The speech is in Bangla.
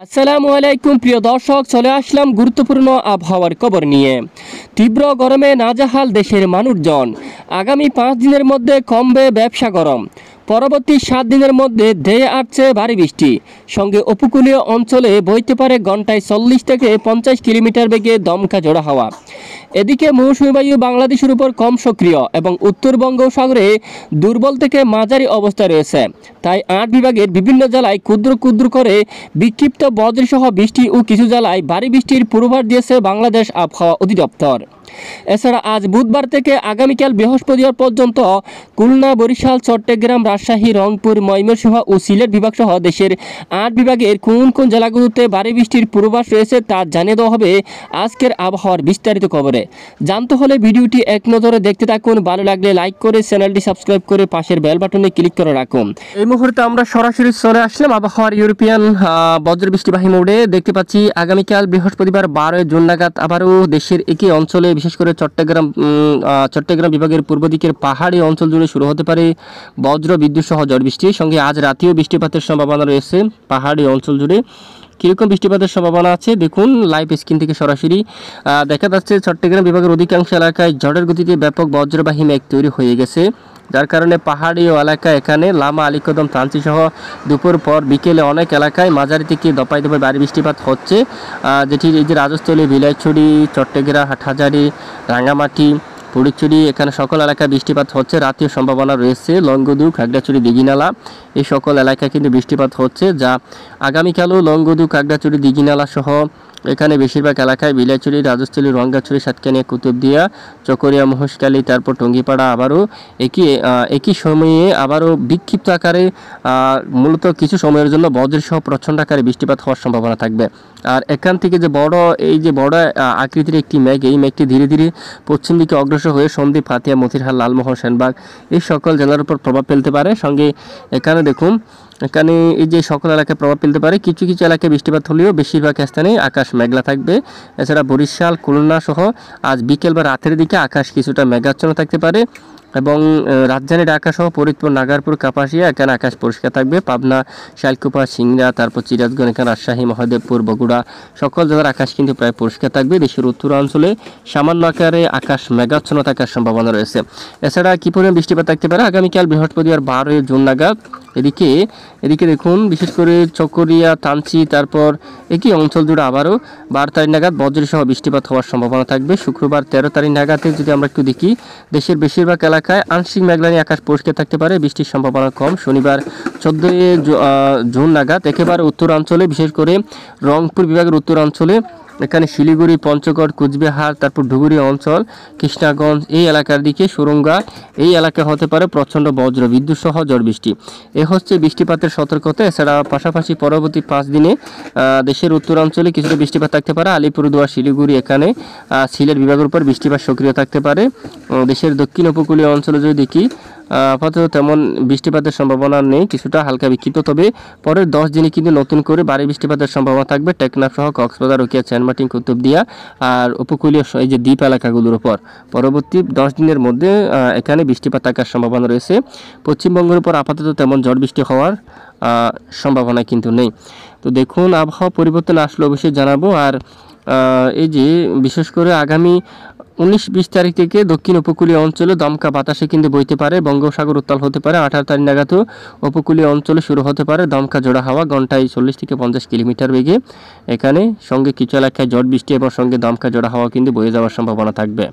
আসসালামু আলাইকুম প্রিয় দর্শক, চলে আসলাম গুরুত্বপূর্ণ আবহাওয়ার খবর নিয়ে। তীব্র গরমে নাজেহাল দেশের মানুষজন। আগামী 5 দিনের মধ্যে কমবে ব্যবসা গরম। পরবর্তী 7 দিনের মধ্যে ধেয়ে আসছে ভারী বৃষ্টি, সঙ্গে উপকূলীয় অঞ্চলে বইতে পারে ঘন্টায় 40 থেকে 50 কিলোমিটার বেগে দমকা ঝোড়ো হাওয়া। এদিকে মৌসুমী বায়ু বাংলাদেশের উপর কম সক্রিয় এবং উত্তর বঙ্গোপসাগরে দুর্বল থেকে মাঝারি অবস্থায় রয়েছে। তাই 8 বিভাগের বিভিন্ন জেলায় ক্ষুদ্র ক্ষুদ্র করে বিক্ষিপ্ত বজ্রসহ বৃষ্টি ও কিছু জেলায় ভারী বৃষ্টির পূর্বাভাস দিয়েছে বাংলাদেশ আবহাওয়া অধিদপ্তর। এছাড়া আজ বুধবার থেকে আগামীকাল বৃহস্পতিবার পর্যন্ত খুলনা, বরিশাল, চট্টগ্রাম, রাজশাহী, রংপুর, ময়মনসিংহ ও সিলেট বিভাগ সহ দেশের 8 বিভাগের কোন কোন জেলাগুলোতে ভারী বৃষ্টির পূর্বাভাস রয়েছে তা জানিয়ে দেওয়া হবে আজকের আবহাওয়ার বিস্তারিত খবরে। জানতে হলে ভিডিওটি এক নজরে দেখতে থাকুন। ভালো লাগলে লাইক করে চ্যানেলটি সাবস্ক্রাইব করে পাশের বেল বাটনে ক্লিক করে রাখুন। এই মুহূর্তে আমরা সরাসরি চলে আসলাম আবহাওয়ার ইউরোপিয়ান বজ্র বৃষ্টিবাহী মোডে। দেখতে পাচ্ছি আগামীকাল বৃহস্পতিবার 12 জুন নাগাদ আবারও দেশের একই অঞ্চলে, বিশেষ করে চট্টগ্রাম বিভাগের পূর্ব দিকের পাহাড়ি অঞ্চল জুড়ে শুরু হতে পারে বজ্র বিদ্যুৎ সহ ঝড় বৃষ্টি। সঙ্গে আজ রাতেও বৃষ্টিপাতের সম্ভাবনা রয়েছে পাহাড়ি অঞ্চল জুড়ে। কীরকম বৃষ্টিপাতের সম্ভাবনা আছে দেখুন লাইভ স্ক্রিন থেকে সরাসরি দেখা যাচ্ছে। চট্টগ্রাম বিভাগের অধিকাংশ এলাকায় ঝড়ের গতিতে ব্যাপক বজ্রবাহী মেঘ তৈরি হয়ে গেছে, যার কারণে পাহাড়ি এলাকা এখানে লামা, আলীকদম, থানচি সহ দুপুর পর বিকেলে অনেক এলাকায় মাঝারি থেকে দপায় দপায় ভারী বৃষ্টিপাত হচ্ছে। যেটি এই যে রাজস্থলী, বিলাইছড়ি, চট্টগ্রাম, হাটহাজারী, রাঙ্গামাটি, ফটিকছড়ি, এখানে সকল এলাকায় বৃষ্টিপাত হচ্ছে। রাতেও সম্ভাবনা রয়েছে লংগদু, খাগড়াছড়ি, দিঘিনালা এই সকল এলাকায় কিন্তু বৃষ্টিপাত হচ্ছে, যা আগামীকালও লংগদু, খাগড়াছড়ি, দিঘিনালা সহ এখানে বেশিরভাগ এলাকায় বিলাইছড়ি, রাজস্থলী, রঙ্গাছড়ি, সাতকানিয়া, কুতুবদিয়া, চকরিয়া, মহেশখালী, তারপর টঙ্গিপাড়া আবারও একই সময়ে আবারও বিক্ষিপ্ত আকারে মূলত কিছু সময়ের জন্য বজ্রসহ প্রচণ্ড আকারে বৃষ্টিপাত হওয়ার সম্ভাবনা থাকবে। আর এখান থেকে যে বড় আকৃতির একটি মেঘ, এই মেঘটি ধীরে ধীরে পশ্চিম দিকে অগ্রসর হয়ে সন্দ্বীপ, হাতিয়া, মতিরহাট, লালমোহন, সেনবাগ এই সকল জেলার উপর প্রভাব ফেলতে পারে। সঙ্গে এখানে দেখুন এখানে এই যে সকল এলাকায় প্রভাব ফেলতে পারে। কিছু কিছু এলাকায় বৃষ্টিপাত হলেও বেশিরভাগ স্থানে আকাশ মেঘলা থাকবে। এছাড়া বরিশাল, খুলনা সহ আজ বিকেল বা রাতের দিকে আকাশ কিছুটা মেঘাচ্ছন্ন থাকতে পারে এবং রাজধানী ঢাকা সহ ফরিদপুর, নাগারপুর, কাপাসিয়া এখানে আকাশ পরিষ্কার থাকবে। পাবনা, শাইলকুপা, সিংড়া, তারপর সিরাজগঞ্জ, এখানে রাজশাহী, মহাদেবপুর, বগুড়া সকল জেলার আকাশ কিন্তু প্রায় পরিষ্কার থাকবে। দেশের উত্তরাঞ্চলে সামান্য আকারে আকাশ মেঘাচ্ছন্ন থাকার সম্ভাবনা রয়েছে। এছাড়া কী পরিমাণ বৃষ্টিপাত থাকতে পারে আগামীকাল বৃহস্পতিবার 12 জুন নাগাদ। এদিকে দেখুন বিশেষ করে চকরিয়া, থানচি, তারপর একই অঞ্চল জুড়ে আবারও 12 তারিখ নাগাদ বজ্রসহ বৃষ্টিপাত হওয়ার সম্ভাবনা থাকবে। শুক্রবার 13 তারিখ নাগাদে যদি আমরা একটু দেখি, দেশের বেশিরভাগ এলাকায় আংশিক মেঘলানি আকাশ পরিষ্কার থাকতে পারে, বৃষ্টির সম্ভাবনা কম। শনিবার 14 জুন নাগাদ একেবারে উত্তরাঞ্চলে, বিশেষ করে রংপুর বিভাগের উত্তরাঞ্চলে এখানে শিলিগুড়ি, পঞ্চগড়, কুচবিহার, তারপর ধুবুরি অঞ্চল, কৃষ্ণাগঞ্জ এই এলাকার দিকে, সুরঙ্গা এই এলাকা হতে পারে প্রচণ্ড বজ্র বিদ্যুৎ সহ ঝড় বৃষ্টি। এ হচ্ছে বৃষ্টিপাতের সতর্কতা। এছাড়া পাশাপাশি পরবর্তী 5 দিনে দেশের উত্তরাঞ্চলে কিছুটা বৃষ্টিপাত থাকতে পারে। আলিপুরদুয়ার, শিলিগুড়ি এখানে সিলেট বিভাগের উপর বৃষ্টিপাত সক্রিয় থাকতে পারে। দেশের দক্ষিণ উপকূলীয় অঞ্চলে যদি দেখি আপাতত তেমন বৃষ্টিপাতের সম্ভাবনা নেই, কিছুটা হালকা বিক্ষিপ্ত। তবে পরের 10 দিনে কিন্তু নতুন করে ভারী বৃষ্টিপাতের সম্ভাবনা থাকবে টেকনাফ সহ কক্সবাজার, রোকিয়া, সেন্টমার্টিন, কুতুবদিয়া আর উপকূলীয় এই যে দ্বীপ এলাকাগুলোর উপর পরবর্তী 10 দিনের মধ্যে এখানে বৃষ্টিপাত থাকার সম্ভাবনা রয়েছে। পশ্চিমবঙ্গের উপর আপাতত তেমন ঝড় বৃষ্টি হওয়ার সম্ভাবনা কিন্তু নেই। তো দেখুন আবহাওয়া পরিবর্তন আসলে অবশ্যই জানাবো। আর এই যে বিশেষ করে আগামী 19-20 তারিখ থেকে দক্ষিণ উপকূলীয় অঞ্চলে দমকা বাতাসে কিন্তু বইতে পারে, বঙ্গোপসাগর উত্তাল হতে পারে। 18 তারিখ নাগাদও উপকূলীয় অঞ্চলে শুরু হতে পারে দমকা ঝোড়ো হাওয়া, ঘন্টায় 40 থেকে 50 কিলোমিটার বেগে। এখানে সঙ্গে কিছু এলাকায় ঝড় বৃষ্টি এবং সঙ্গে দমকা ঝোড়ো হাওয়া কিন্তু বয়ে যাওয়ার সম্ভাবনা থাকবে।